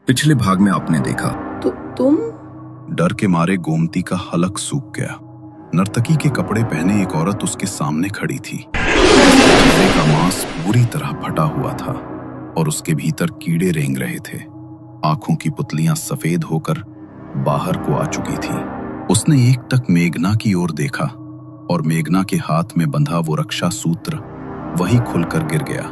पिछले भाग में आपने देखा। तो तुम? डर के मारे गोमती का हलक सूख गया। नर्तकी के कपड़े पहने एक औरत उसके सामने खड़ी थी। चेहरे का मांस बुरी तरह फटा हुआ था और उसके भीतर कीड़े रेंग रहे थे। आंखों की पुतलियां सफेद होकर बाहर को आ चुकी थी। उसने एकटक मेघना की ओर देखा और मेघना के हाथ में बंधा वो रक्षा सूत्र वहीं खुलकर गिर गया।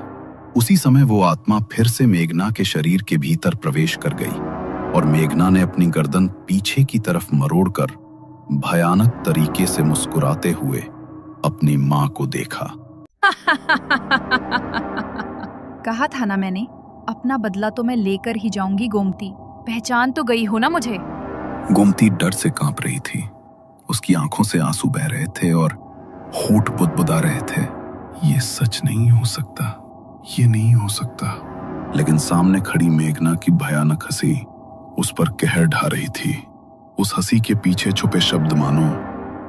उसी समय वो आत्मा फिर से मेघना के शरीर के भीतर प्रवेश कर गई और मेघना ने अपनी गर्दन पीछे की तरफ मरोड़कर भयानक तरीके से मुस्कुराते हुए अपनी मां को देखा। कहा था ना मैंने, अपना बदला तो मैं लेकर ही जाऊंगी गोमती। पहचान तो गई हो ना मुझे? गोमती डर से कांप रही थी। उसकी आंखों से आंसू बह रहे थे और होंठ बुदबुदा रहे थे। ये सच नहीं हो सकता, ये नहीं हो सकता। लेकिन सामने खड़ी मेघना की भयानक हंसी उस पर कहर ढा रही थी। उस हंसी के पीछे छुपे शब्द मानो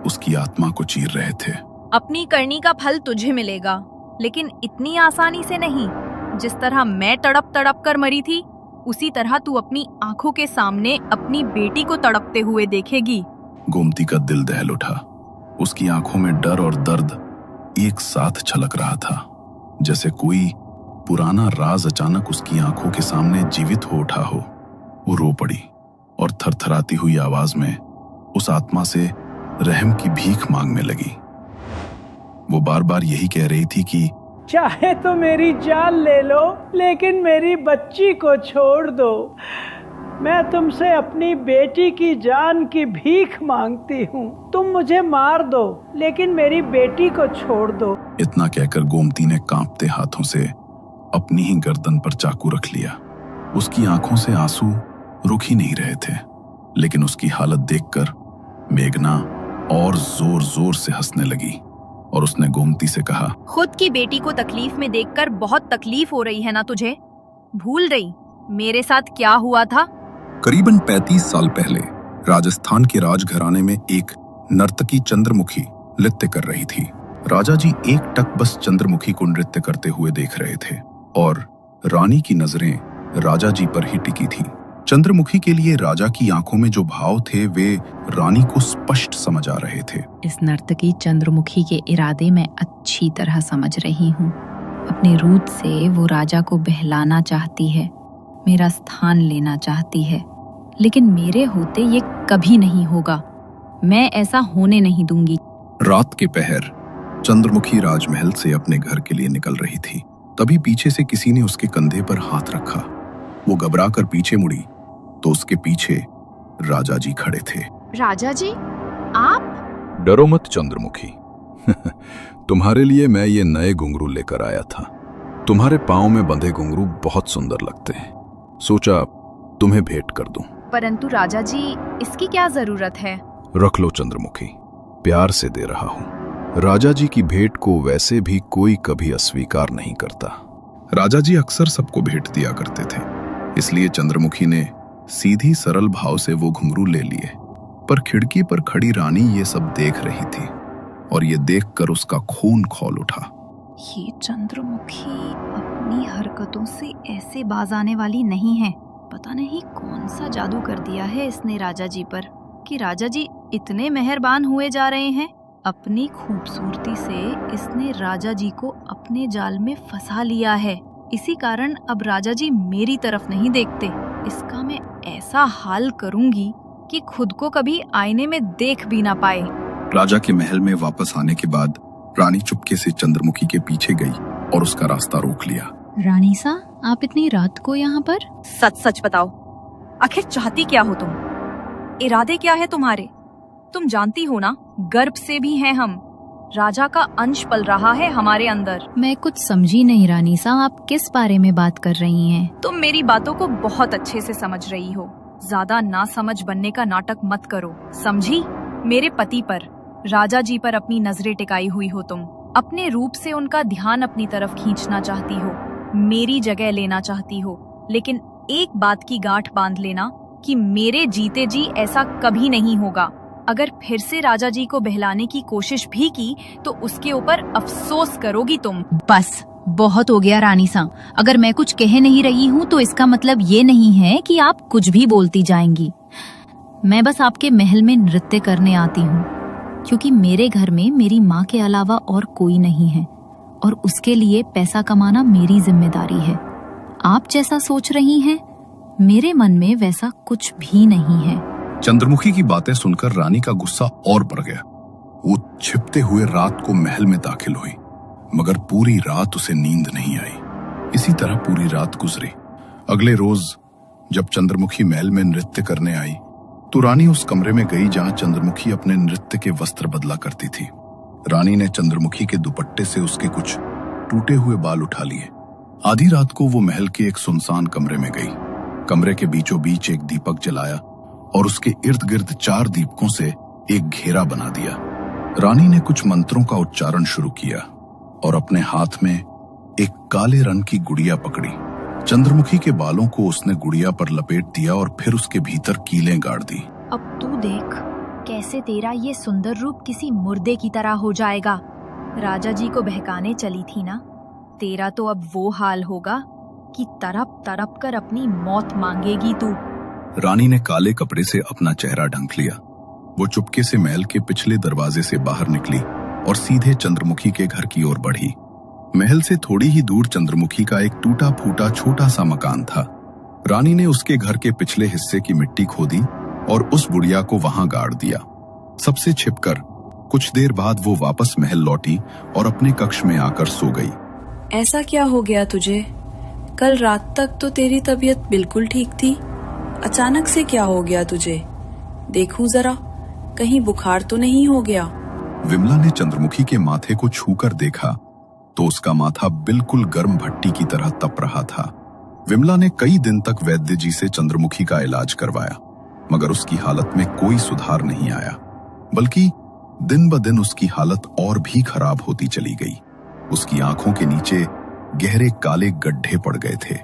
उसकी आत्मा को चीर रहे थे। अपनी करनी का फल तुझे मिलेगा, लेकिन इतनी आसानी से नहीं। जिस तरह मैं तड़प तड़प कर मरी थी, उसी तरह तू अपनी आंखों के सामने अपनी बेटी को तड़पते हुए देखेगी। गोमती का दिल दहल उठा। उसकी आंखों में डर और दर्द एक साथ छलक रहा था, जैसे कोई पुराना राज अचानक उसकी आंखों के सामने जीवित हो उठा हो। वो रो पड़ी और थरथराती हुई आवाज में उस आत्मा से रहम की भीख मांगने लगी। वो बार बार यही कह रही थी कि चाहे तो मेरी जान ले लो, लेकिन मेरी बच्ची को छोड़ दो। मैं तुमसे अपनी बेटी की जान की भीख मांगती हूँ। तुम मुझे मार दो, लेकिन मेरी बेटी को छोड़ दो। इतना कहकर गोमती ने कांपते हाथों से अपनी ही गर्दन पर चाकू रख लिया। उसकी आंखों से आंसू रुक ही नहीं रहे थे, लेकिन उसकी हालत देखकर मेघना और जोर जोर से हंसने लगी और उसने गोमती से कहा, खुद की बेटी को तकलीफ में देखकर बहुत तकलीफ हो रही है ना तुझे? भूल गई मेरे साथ क्या हुआ था? करीबन 35 साल पहले राजस्थान के राजघराने में एक नर्तकी चंद्रमुखी नृत्य कर रही थी। राजा जी एकटक बस चंद्रमुखी को नृत्य करते हुए देख रहे थे और रानी की नजरें राजा जी पर ही टिकी थी। चंद्रमुखी के लिए राजा की आंखों में जो भाव थे वे रानी को स्पष्ट समझ आ रहे थे। इस नर्तकी चंद्रमुखी के इरादे मैं अच्छी तरह समझ रही हूँ। अपने रूप से वो राजा को बहलाना चाहती है, मेरा स्थान लेना चाहती है, लेकिन मेरे होते ये कभी नहीं होगा। मैं ऐसा होने नहीं दूंगी। रात के पहर चंद्रमुखी राजमहल से अपने घर के लिए निकल रही थी। तभी पीछे से किसी ने उसके कंधे पर हाथ रखा। वो घबरा कर पीछे मुड़ी तो उसके पीछे राजा जी खड़े थे। राजा जी, आप? डरो मत चंद्रमुखी। तुम्हारे लिए मैं ये नए घुंघरू लेकर आया था। तुम्हारे पांव में बंधे घुंघरू बहुत सुंदर लगते हैं, सोचा तुम्हें भेंट कर दूं। परंतु राजा जी, इसकी क्या जरूरत है? रख लो चंद्रमुखी, प्यार से दे रहा हूं। राजा जी की भेंट को वैसे भी कोई कभी अस्वीकार नहीं करता। राजा जी अक्सर सबको भेंट दिया करते थे, इसलिए चंद्रमुखी ने सीधी सरल भाव से वो घुंघरू ले लिए। पर खिड़की पर खड़ी रानी ये सब देख रही थी और ये देखकर उसका खून खौल उठा। ये चंद्रमुखी अपनी हरकतों से ऐसे बाज आने वाली नहीं है। पता नहीं कौन सा जादू कर दिया है इसने राजा जी पर कि राजा जी इतने मेहरबान हुए जा रहे हैं। अपनी खूबसूरती से इसने राजा जी को अपने जाल में फंसा लिया है। इसी कारण अब राजा जी मेरी तरफ नहीं देखते। इसका मैं ऐसा हाल करूंगी कि खुद को कभी आईने में देख भी ना पाए। राजा के महल में वापस आने के बाद रानी चुपके से चंद्रमुखी के पीछे गई और उसका रास्ता रोक लिया। रानी सा, आप इतनी रात को यहाँ पर? सच सच बताओ, आखिर चाहती क्या हो तुम? इरादे क्या है तुम्हारे? तुम जानती हो ना, गर्भ से भी हैं हम। राजा का अंश पल रहा है हमारे अंदर। मैं कुछ समझी नहीं रानी सा, आप किस बारे में बात कर रही हैं? तुम मेरी बातों को बहुत अच्छे से समझ रही हो। ज्यादा ना समझ बनने का नाटक मत करो, समझी? मेरे पति पर, राजा जी पर अपनी नजरें टिकाई हुई हो तुम। अपने रूप से उनका ध्यान अपनी तरफ खींचना चाहती हो, मेरी जगह लेना चाहती हो। लेकिन एक बात की गांठ बांध लेना कि मेरे जीते जी ऐसा कभी नहीं होगा। अगर फिर से राजा जी को बहलाने की कोशिश भी की तो उसके ऊपर अफसोस करोगी तुम। बस बहुत हो गया रानी सा। अगर मैं कुछ कह नहीं रही हूँ तो इसका मतलब ये नहीं है कि आप कुछ भी बोलती जाएंगी। मैं बस आपके महल में नृत्य करने आती हूँ, क्योंकि मेरे घर में मेरी माँ के अलावा और कोई नहीं है और उसके लिए पैसा कमाना मेरी जिम्मेदारी है। आप जैसा सोच रही हैं, मेरे मन में वैसा कुछ भी नहीं है। चंद्रमुखी की बातें सुनकर रानी का गुस्सा और बढ़ गया। वो छिपते हुए रात को महल में दाखिल हुई, मगर पूरी रात उसे नींद नहीं आई। इसी तरह पूरी रात गुजरी। अगले रोज जब चंद्रमुखी महल में नृत्य करने आई तो रानी उस कमरे में गई जहां चंद्रमुखी अपने नृत्य के वस्त्र बदला करती थी। रानी ने चंद्रमुखी के दुपट्टे से उसके कुछ टूटे हुए बाल उठा लिए। आधी रात को वो महल के एक सुनसान कमरे में गई। कमरे के बीचों बीच एक दीपक जलाया और उसके इर्द गिर्द 4 दीपकों से एक घेरा बना दिया। रानी ने कुछ मंत्रों का उच्चारण शुरू किया और अपने हाथ में एक काले रंग की गुड़िया पकड़ी। चंद्रमुखी के बालों को उसने गुड़िया पर लपेट दिया और फिर उसके भीतर कीलें गाड़ दी। अब तू देख कैसे तेरा ये सुंदर रूप किसी मुर्दे की तरह हो जाएगा। राजा जी को बहकाने चली थी ना, तेरा तो अब वो हाल होगा कि तड़प तड़प कर अपनी मौत मांगेगी तू। रानी ने काले कपड़े से अपना चेहरा ढक लिया। वो चुपके से महल के पिछले दरवाजे से बाहर निकली और सीधे चंद्रमुखी के घर की ओर बढ़ी। महल से थोड़ी ही दूर चंद्रमुखी का एक टूटा फूटा छोटा सा मकान था। रानी ने उसके घर के पिछले हिस्से की मिट्टी खोदी और उस बुढ़िया को वहां गाड़ दिया। सबसे छिपकर कुछ देर बाद वो वापस महल लौटी और अपने कक्ष में आकर सो गई। ऐसा क्या हो गया तुझे? कल रात तक तो तेरी तबीयत बिल्कुल ठीक थी, अचानक से क्या हो गया तुझे? देखूं जरा, कहीं बुखार तो नहीं हो गया? विमला ने चंद्रमुखी के माथे को छूकर देखा तो उसका माथा बिल्कुल गर्म भट्टी की तरह तप रहा था। विमला ने कई दिन तक वैद्य जी से चंद्रमुखी का इलाज करवाया, मगर उसकी हालत में कोई सुधार नहीं आया, बल्कि दिन ब दिन उसकी हालत और भी खराब होती चली गई। उसकी आंखों के नीचे गहरे काले गड्ढे पड़ गए थे।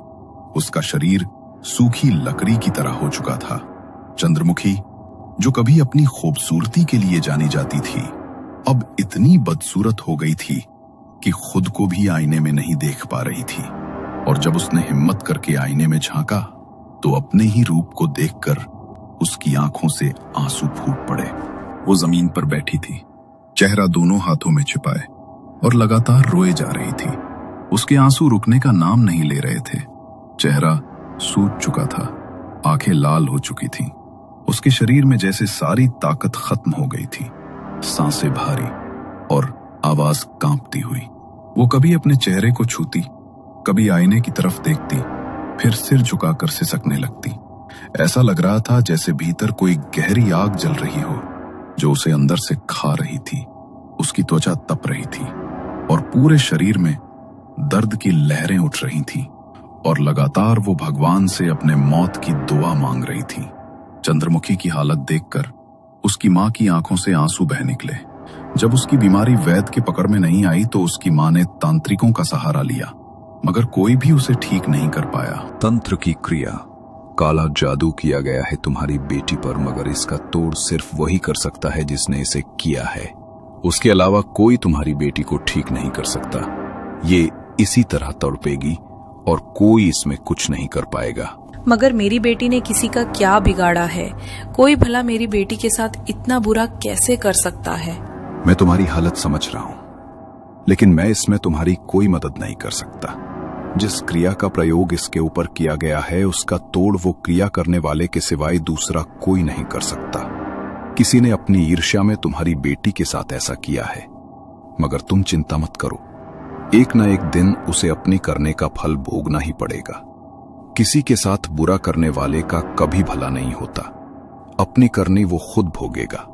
उसका शरीर सूखी लकड़ी की तरह हो चुका था। चंद्रमुखी, जो कभी अपनी खूबसूरती के लिए जानी जाती थी, अब इतनी बदसूरत हो गई थी कि खुद को भी आईने में नहीं देख पा रही थी। और जब उसने हिम्मत करके आईने में झांका तो अपने ही रूप को देखकर उसकी आंखों से आंसू फूट पड़े। वो जमीन पर बैठी थी, चेहरा दोनों हाथों में छिपाए, और लगातार रोए जा रही थी। उसके आंसू रुकने का नाम नहीं ले रहे थे। चेहरा सूज चुका था, आंखें लाल हो चुकी थीं। उसके शरीर में जैसे सारी ताकत खत्म हो गई थी। सांसें भारी और आवाज कांपती हुई। वो कभी अपने चेहरे को छूती, कभी आईने की तरफ देखती, फिर सिर झुकाकर सिसकने लगती। ऐसा लग रहा था जैसे भीतर कोई गहरी आग जल रही हो जो उसे अंदर से खा रही थी। उसकी त्वचा तप रही थी और पूरे शरीर में दर्द की लहरें उठ रही थीं और लगातार वो भगवान से अपने मौत की दुआ मांग रही थी। चंद्रमुखी की हालत देखकर उसकी मां की आंखों से आंसू बह निकले। जब उसकी बीमारी वैद्य के पकड़ में नहीं आई तो उसकी मां ने तांत्रिकों का सहारा लिया, मगर कोई भी उसे ठीक नहीं कर पाया। तंत्र की क्रिया, काला जादू किया गया है तुम्हारी बेटी पर, मगर इसका तोड़ सिर्फ वही कर सकता है जिसने इसे किया है। उसके अलावा कोई तुम्हारी बेटी को ठीक नहीं कर सकता। ये इसी तरह तड़पेगी और कोई इसमें कुछ नहीं कर पाएगा। मगर मेरी बेटी ने किसी का क्या बिगाड़ा है? कोई भला मेरी बेटी के साथ इतना बुरा कैसे कर सकता है? मैं तुम्हारी हालत समझ रहा हूं, लेकिन मैं इसमें तुम्हारी कोई मदद नहीं कर सकता। जिस क्रिया का प्रयोग इसके ऊपर किया गया है उसका तोड़ वो क्रिया करने वाले के सिवाय दूसरा कोई नहीं कर सकता। किसी ने अपनी ईर्ष्या में तुम्हारी बेटी के साथ ऐसा किया है, मगर तुम चिंता मत करो, एक न एक दिन उसे अपनी करने का फल भोगना ही पड़ेगा। किसी के साथ बुरा करने वाले का कभी भला नहीं होता, अपनी करनी वो खुद भोगेगा।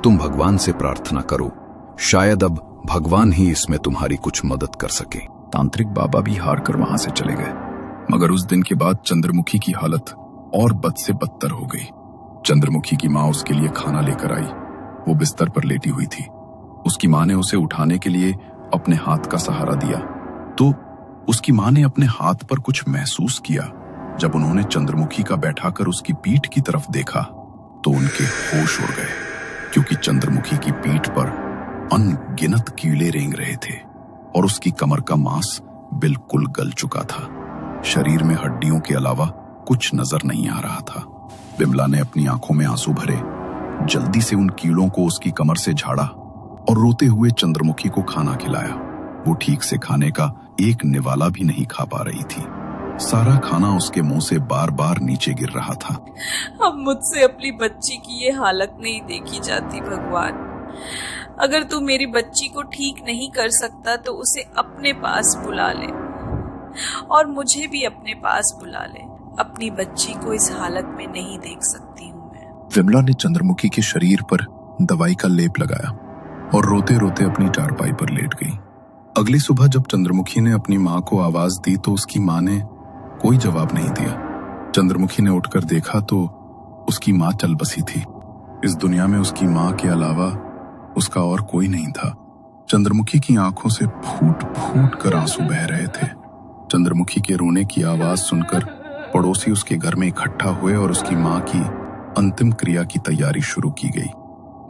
तुम भगवान से प्रार्थना करो, शायद अब भगवान ही इसमें तुम्हारी कुछ मदद कर सके। तांत्रिक बाबा भी हार कर वहां से चले गए, मगर उस दिन के बाद चंद्रमुखी की हालत और बद से बदतर हो गई। चंद्रमुखी की मां उसके लिए खाना लेकर आई। वो बिस्तर पर लेटी हुई थी। उसकी मां ने उसे उठाने के लिए अपने हाथ का सहारा दिया तो उसकी मां ने अपने हाथ पर कुछ महसूस किया। जब उन्होंने चंद्रमुखी का बैठाकर उसकी पीठ की तरफ देखा तो उनके होश उड़ गए, क्योंकि चंद्रमुखी की पीठ पर अनगिनत कीड़े रेंग रहे थे और उसकी कमर का मांस बिल्कुल गल चुका था। शरीर में हड्डियों के अलावा कुछ नजर नहीं आ रहा था। बिमला ने अपनी आंखों में आंसू भरे, जल्दी से उन कीड़ों को उसकी कमर से झाड़ा और रोते हुए चंद्रमुखी को खाना खिलाया। वो ठीक से खाने का एक निवाला भी नहीं खा पा रही थी। सारा खाना उसके मुंह से बार बार नीचे गिर रहा था। अब मुझसे अपनी बच्ची की ये हालत नहीं देखी जाती भगवान। अगर तू मेरी बच्ची को ठीक नहीं कर सकता तो उसे अपने पास बुला ले और मुझे भी अपने पास बुला ले। अपनी बच्ची को इस हालत में नहीं देख सकती हूँ मैं। विमला ने चंद्रमुखी के शरीर पर दवाई का लेप लगाया और रोते रोते अपनी चारपाई पर लेट गई। अगली सुबह जब चंद्रमुखी ने अपनी माँ को आवाज दी तो उसकी माँ ने कोई जवाब नहीं दिया। चंद्रमुखी ने उठकर देखा तो उसकी माँ चल बसी थी। इस दुनिया में उसकी माँ के अलावा उसका और कोई नहीं था। चंद्रमुखी की आंखों से फूट फूट कर आंसू बह रहे थे। चंद्रमुखी के रोने की आवाज सुनकर पड़ोसी उसके घर में इकट्ठा हुए और उसकी माँ की अंतिम क्रिया की तैयारी शुरू की गई।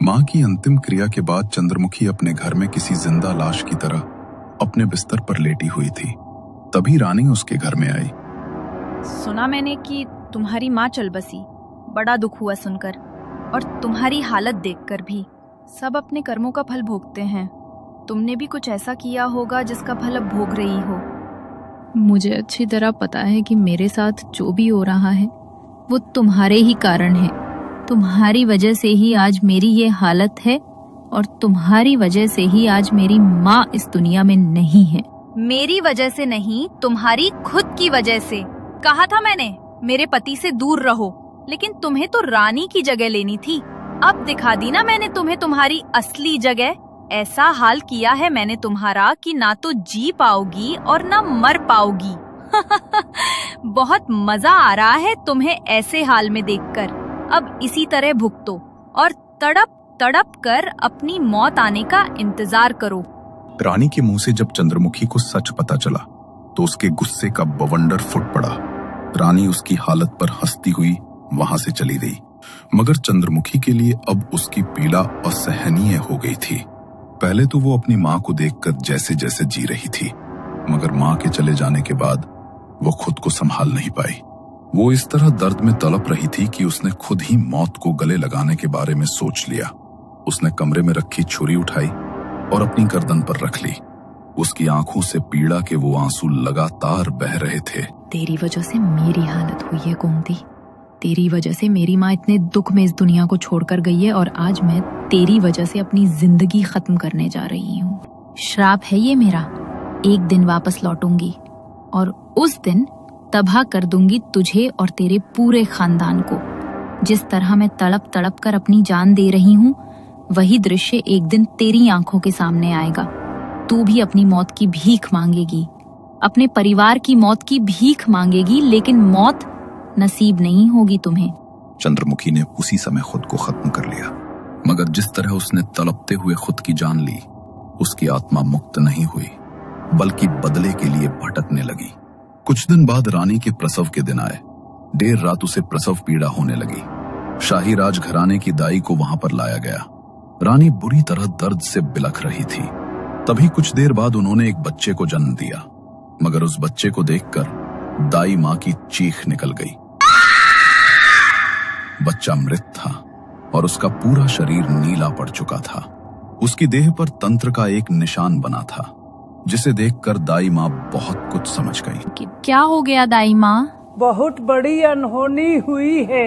माँ की अंतिम क्रिया के बाद चंद्रमुखी अपने घर में किसी जिंदा लाश की तरह अपने बिस्तर पर लेटी हुई थी। तभी रानी उसके घर में आई। सुना मैंने कि तुम्हारी माँ चल बसी। बड़ा दुख हुआ सुनकर, और तुम्हारी हालत देखकर भी। सब अपने कर्मों का फल भोगते हैं। तुमने भी कुछ ऐसा किया होगा जिसका फल अब भोग रही हो। मुझे अच्छी तरह पता है कि मेरे साथ जो भी हो रहा है वो तुम्हारे ही कारण है। तुम्हारी वजह से ही आज मेरी ये हालत है और तुम्हारी वजह से ही आज मेरी माँ इस दुनिया में नहीं है। मेरी वजह से नहीं, तुम्हारी खुद की वजह से। कहा था मैंने मेरे पति से दूर रहो, लेकिन तुम्हें तो रानी की जगह लेनी थी। अब दिखा दी ना मैंने तुम्हें तुम्हारी असली जगह। ऐसा हाल किया है मैंने तुम्हारा कि ना तो जी पाओगी और ना मर पाओगी। बहुत मजा आ रहा है तुम्हें ऐसे हाल में देखकर। अब इसी तरह भुगतो और तड़प तड़प कर अपनी मौत आने का इंतजार करो। रानी के मुंह से जब चंद्रमुखी को सच पता चला तो उसके गुस्से का बवंडर फुट पड़ा। रानी उसकी हालत पर हंसती हुई वहां से चली गई, मगर चंद्रमुखी के लिए अब उसकी पीड़ा असहनीय हो गई थी। पहले तो वो अपनी माँ को देखकर जैसे जैसे जी रही थी, मगर माँ के चले जाने के बाद वो खुद को संभाल नहीं पाई। वो इस तरह दर्द में तड़प रही थी कि उसने खुद ही मौत को गले लगाने के बारे में सोच लिया। उसने कमरे में रखी छुरी उठाई और अपनी गर्दन पर रख ली। उसकी आंखों से पीड़ा के वो आंसू लगातार बह रहे थे। तेरी वजह से मेरी हालत हुई है गोमती। तेरी वजह से मेरी माँ इतने दुख में इस दुनिया को छोड़कर गई है और आज मैं तेरी वजह से अपनी जिंदगी खत्म करने जा रही हूँ। श्राप है ये मेरा। एक दिन वापस लौटूंगी और उस दिन तबाह कर दूंगी तुझे और तेरे पूरे खानदान को। जिस तरह मैं तड़प तड़प कर अपनी जान दे रही हूँ, वही दृश्य एक दिन तेरी आंखों के सामने आएगा। तू भी अपनी मौत की भीख मांगेगी, अपने परिवार की मौत की भीख मांगेगी, लेकिन मौत नसीब नहीं होगी तुम्हें। चंद्रमुखी ने उसी समय खुद को खत्म कर लिया, मगर जिस तरह उसने तड़पते हुए खुद की जान ली, उसकी आत्मा मुक्त नहीं हुई, बल्कि बदले के लिए भटकने लगी। कुछ दिन बाद रानी के प्रसव के दिन आए। देर रात उसे प्रसव पीड़ा होने लगी। शाही राजघराने की दाई को वहां पर लाया गया। रानी बुरी तरह दर्द से बिलख रही थी। तभी कुछ देर बाद उन्होंने एक बच्चे को जन्म दिया, मगर उस बच्चे को देखकर दाई माँ की चीख निकल गई। बच्चा मृत था और उसका पूरा शरीर नीला पड़ चुका था। उसकी देह पर तंत्र का एक निशान बना था, जिसे देखकर दाई माँ बहुत कुछ समझ गई। क्या हो गया दाई माँ? बहुत बड़ी अनहोनी हुई है।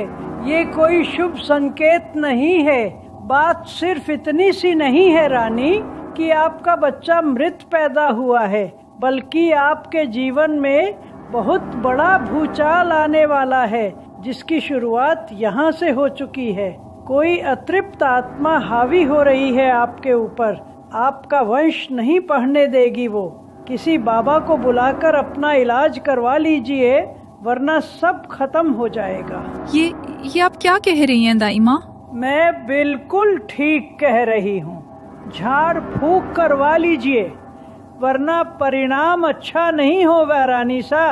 ये कोई शुभ संकेत नहीं है। बात सिर्फ इतनी सी नहीं है रानी कि आपका बच्चा मृत पैदा हुआ है, बल्कि आपके जीवन में बहुत बड़ा भूचाल आने वाला है, जिसकी शुरुआत यहाँ से हो चुकी है। कोई अतृप्त आत्मा हावी हो रही है आपके ऊपर। आपका वंश नहीं बढ़ने देगी वो। किसी बाबा को बुलाकर अपना इलाज करवा लीजिए, वरना सब खत्म हो जाएगा। ये आप क्या कह रही हैं दाई माँ? मैं बिल्कुल ठीक कह रही हूँ। झाड़ फूक करवा लीजिए, वरना परिणाम अच्छा नहीं होगा रानी सा।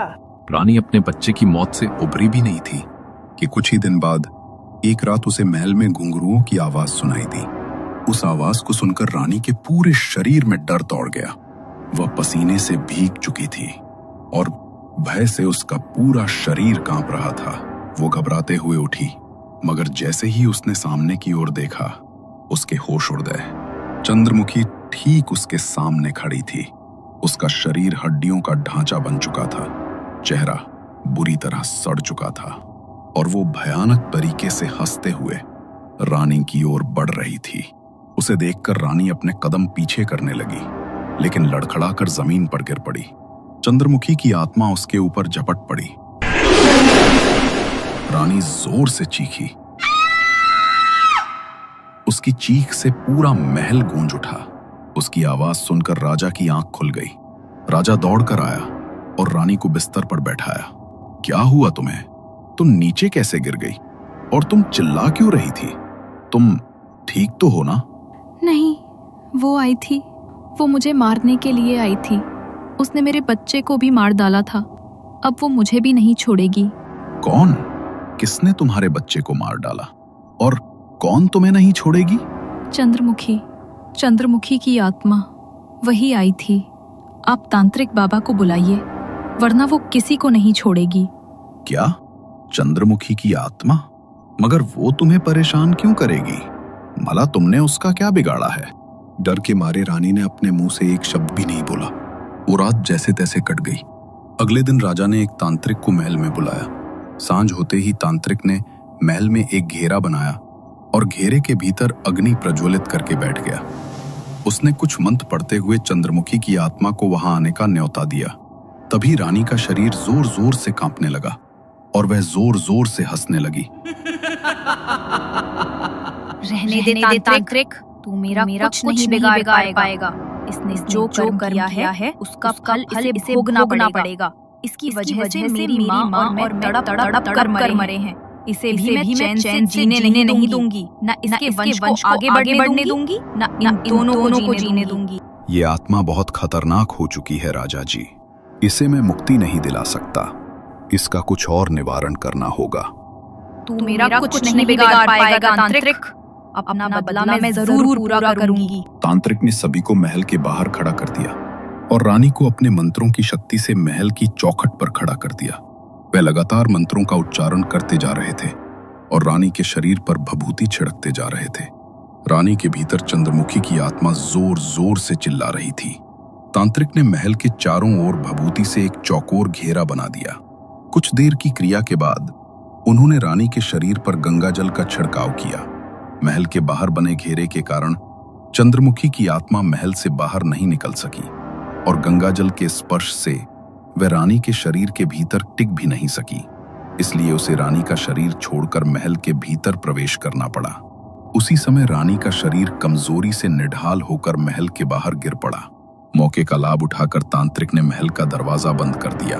रानी अपने बच्चे की मौत से उबरी भी नहीं थी कि कुछ ही दिन बाद एक रात उसे महल में घुंघरुओं की आवाज सुनाई दी। उस आवाज को सुनकर रानी के पूरे शरीर में डर दौड़ गया। वह पसीने से भीग चुकी थी और भय से उसका पूरा शरीर कांप रहा था। वो घबराते हुए उठी, मगर जैसे ही उसने सामने की ओर देखा, उसके होश उड़ गए। चंद्रमुखी ठीक उसके सामने खड़ी थी। उसका शरीर हड्डियों का ढांचा बन चुका था, चेहरा बुरी तरह सड़ चुका था और वो भयानक तरीके से हंसते हुए रानी की ओर बढ़ रही थी। उसे देखकर रानी अपने कदम पीछे करने लगी, लेकिन लड़खड़ाकर जमीन पर गिर पड़ी। चंद्रमुखी की आत्मा उसके ऊपर झपट पड़ी। रानी जोर से चीखी। उसकी चीख से पूरा महल गूंज उठा। उसकी आवाज सुनकर राजा की आंख खुल गई। राजा दौड़कर आया और रानी को बिस्तर पर बैठाया। क्या हुआ तुम्हें? तुम नीचे कैसे गिर गई? और तुम चिल्ला क्यों रही थी? तुम ठीक तो हो ना? नहीं, वो आई थी। वो मुझे मारने के लिए आई थी। उसने मेरे बच्चे को भी मार डाला था। अब वो मुझे भी नहीं छोड़ेगी। कौन? किसने तुम्हारे बच्चे को मार डाला? और कौन तुम्हें नहीं छोड़ेगी? चंद्रमुखी की आत्मा वही आई थी। आप तांत्रिक बाबा को बुलाइए, वरना वो किसी को नहीं छोड़ेगी। क्या? चंद्रमुखी की आत्मा? मगर वो तुम्हें परेशान क्यों करेगी? भला तुमने उसका क्या बिगाड़ा है? डर के मारे रानी ने अपने मुंह से एक शब्द भी नहीं बोला। वो रात जैसे तैसे कट गई। अगले दिन राजा ने एक तांत्रिक को महल में बुलाया। सांझ होते ही तांत्रिक ने महल में एक घेरा बनाया और घेरे के भीतर अग्नि प्रज्वलित करके बैठ गया। उसने कुछ मंत्र पढ़ते हुए चंद्रमुखी की आत्मा को वहां आने का न्योता दिया। तभी रानी का शरीर जोर जोर से कांपने लगा और वह जोर जोर से हंसने लगी। रहने दे तांत्रिक, तू मेरा कुछ नहीं बिगाड़ पाएगा। इसने जो कर किया है उसका फल इसे भोगना पड़ेगा। इसकी वजह से मेरी माँ और मैं तड़प कर मरे हैं। इसे भी मैं चैन से जीने नहीं दूंगी। न इसके वंश को आगे बढ़ने दूंगी, न इन दोनों को जीने दूंगी। ये आत्मा बहुत खतरनाक हो चुकी है राजा जी। इसे मैं मुक्ति नहीं दिला सकता। इसका कुछ और निवारण करना होगा। तू मेरा कुछ नहीं बिगाड़ पाएगा तांत्रिक। अपना बदला मैं जरूर पूरा करूंगी। तांत्रिक ने सभी को महल के बाहर खड़ा कर दिया और रानी को अपने मंत्रों की शक्ति से महल की चौखट पर खड़ा कर दिया। वे लगातार मंत्रों का उच्चारण करते जा रहे थे और रानी के शरीर पर भभूति छिड़कते जा रहे थे। रानी के भीतर चंद्रमुखी की आत्मा जोर जोर से चिल्ला रही थी। तांत्रिक ने महल के चारों ओर भभूति से एक चौकोर घेरा बना दिया। कुछ देर की क्रिया के बाद उन्होंने रानी के शरीर पर गंगा जल का छिड़काव किया। महल के बाहर बने घेरे के कारण चंद्रमुखी की आत्मा महल से बाहर नहीं निकल सकी और गंगा जल के स्पर्श से वह रानी के शरीर के भीतर टिक भी नहीं सकी। इसलिए उसे रानी का शरीर छोड़कर महल के भीतर प्रवेश करना पड़ा। उसी समय रानी का शरीर कमजोरी से निढाल होकर महल के बाहर गिर पड़ा। मौके का लाभ उठाकर तांत्रिक ने महल का दरवाजा बंद कर दिया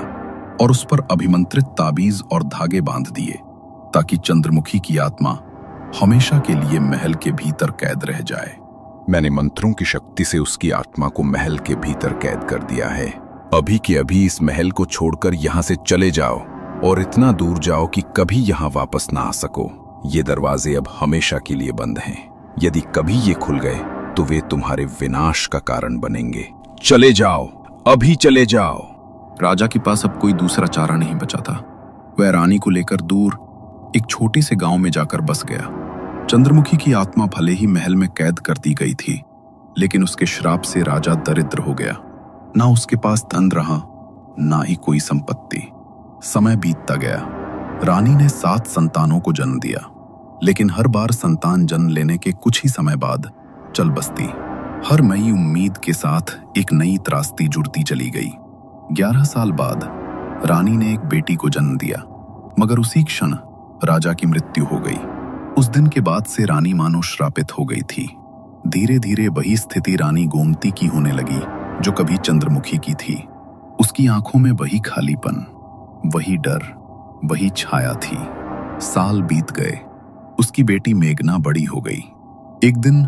और उस पर अभिमंत्रित ताबीज और धागे बांध दिए ताकि चंद्रमुखी की आत्मा हमेशा के लिए महल के भीतर कैद रह जाए। मैंने मंत्रों की शक्ति से उसकी आत्मा को महल के भीतर कैद कर दिया है। अभी के अभी इस महल को छोड़कर यहाँ से चले जाओ और इतना दूर जाओ कि कभी यहाँ वापस ना आ सको। ये दरवाजे अब हमेशा के लिए बंद हैं। यदि कभी ये खुल गए तो वे तुम्हारे विनाश का कारण बनेंगे। चले जाओ, अभी चले जाओ। राजा के पास अब कोई दूसरा चारा नहीं बचा था। वह रानी को लेकर दूर एक छोटे से गांव में जाकर बस गया। चंद्रमुखी की आत्मा भले ही महल में कैद कर दी गई थी, लेकिन उसके श्राप से राजा दरिद्र हो गया। ना उसके पास धन रहा, ना ही कोई संपत्ति। समय बीतता गया। रानी ने 7 संतानों को जन्म दिया, लेकिन हर बार संतान जन्म लेने के कुछ ही समय बाद चल बसती। हर नई उम्मीद के साथ एक नई त्रासदी जुड़ती चली गई। 11 साल बाद रानी ने एक बेटी को जन्म दिया, मगर उसी क्षण राजा की मृत्यु हो गई। उस दिन के बाद से रानी मानो श्रापित हो गई थी। धीरे धीरे वही स्थिति रानी गोमती की होने लगी जो कभी चंद्रमुखी की थी। उसकी आंखों में वही खालीपन, वही डर, वही छाया थी। साल बीत गए। उसकी बेटी मेघना बड़ी हो गई। एक दिन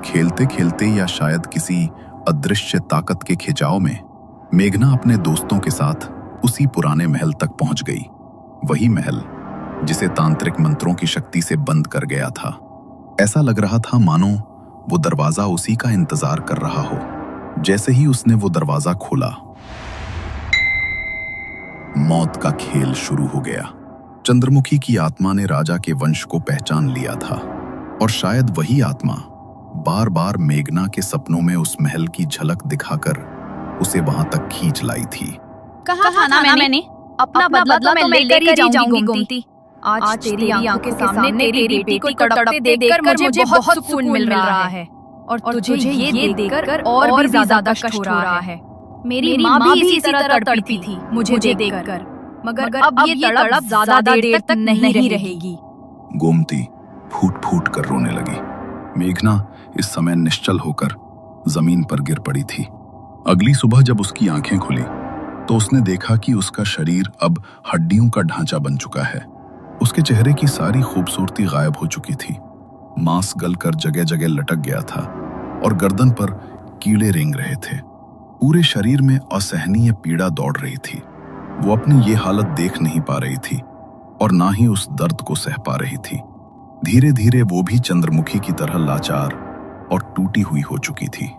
खेलते खेलते या शायद किसी अदृश्य ताकत के खिंचाव में मेघना अपने दोस्तों के साथ उसी पुराने महल तक पहुंच गई। वही महल जिसे तांत्रिक मंत्रों की शक्ति से बंद कर गया था। ऐसा लग रहा था मानो वो दरवाजा उसी का इंतजार कर रहा हो। जैसे ही उसने वो दरवाजा खोला, मौत का खेल शुरू हो गया। चंद्रमुखी की आत्मा ने राजा के वंश को पहचान लिया था और शायद वही आत्मा बार बार मेघना के सपनों में उस महल की झलक दिखाकर उसे वहां तक खींच लाई थी। कहा था ना मैंने अपना बदला तो मैं लेकर ही जाऊंगी गोमती। आज तेरी आंखों के सामने तेरी बेटी को तड़पते देखकर मुझे बहुत सुकून मिल रहा है और तुझे ये देखकर और भी ज्यादा कष्ट हो रहा है। मेरी माँ भी इसी तरह तड़पी थी मुझे देखकर, मगर अब ये तड़प ज्यादा देर तक नहीं रहेगी। गोमती फूट फूट कर रोने लगी। मेघना इस समय निश्चल होकर जमीन पर गिर पड़ी थी। अगली सुबह जब उसकी आंखें खुली तो उसने देखा कि उसका शरीर अब हड्डियों का ढांचा बन चुका है। उसके चेहरे की सारी खूबसूरती गायब हो चुकी थी। मांस गलकर जगह जगह लटक गया था और गर्दन पर कीड़े रेंग रहे थे। पूरे शरीर में असहनीय पीड़ा दौड़ रही थी। वो अपनी ये हालत देख नहीं पा रही थी और ना ही उस दर्द को सह पा रही थी। धीरे धीरे वो भी चंद्रमुखी की तरह लाचार और टूटी हुई हो चुकी थी।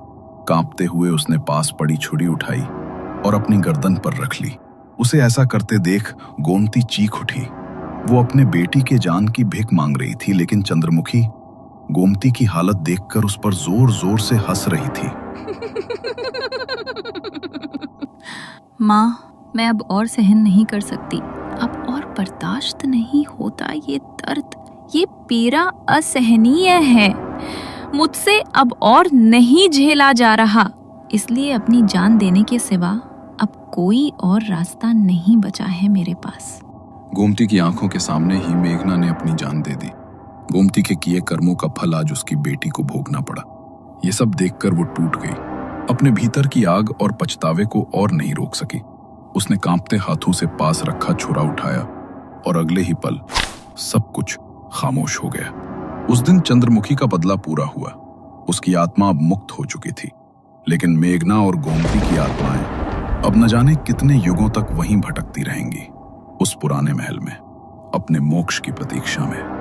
कांपते हुए उसने पास पड़ी छुरी उठाई और अपनी गर्दन पर रख ली। उसे ऐसा करते देख गोमती चीख उठी। वो अपने बेटी के जान की भिख मांग रही थी, लेकिन चंद्रमुखी गोमती की हालत देखकर उस पर जोर जोर से हंस रही थी। माँ, मैं अब और सहन नहीं कर सकती। अब और बर्दाश्त नहीं होता। ये दर्द, ये पीड़ा असहनीय है। मुझसे अब और नहीं झेला जा रहा। इसलिए अपनी जान देने के सिवा अब कोई और रास्ता नहीं बचा है मेरे पास। गोमती की आंखों के सामने ही मेघना ने अपनी जान दे दी। गोमती के किए कर्मों का फल आज उसकी बेटी को भोगना पड़ा। ये सब देखकर वो टूट गई। अपने भीतर की आग और पछतावे को और नहीं रोक सकी। उसने कांपते हाथों से पास रखा छुरा उठाया और अगले ही पल सब कुछ खामोश हो गया। उस दिन चंद्रमुखी का बदला पूरा हुआ। उसकी आत्मा अब मुक्त हो चुकी थी, लेकिन मेघना और गोमती की आत्माएं अब न जाने कितने युगों तक वहीं भटकती रहेंगी, उस पुराने महल में, अपने मोक्ष की प्रतीक्षा में।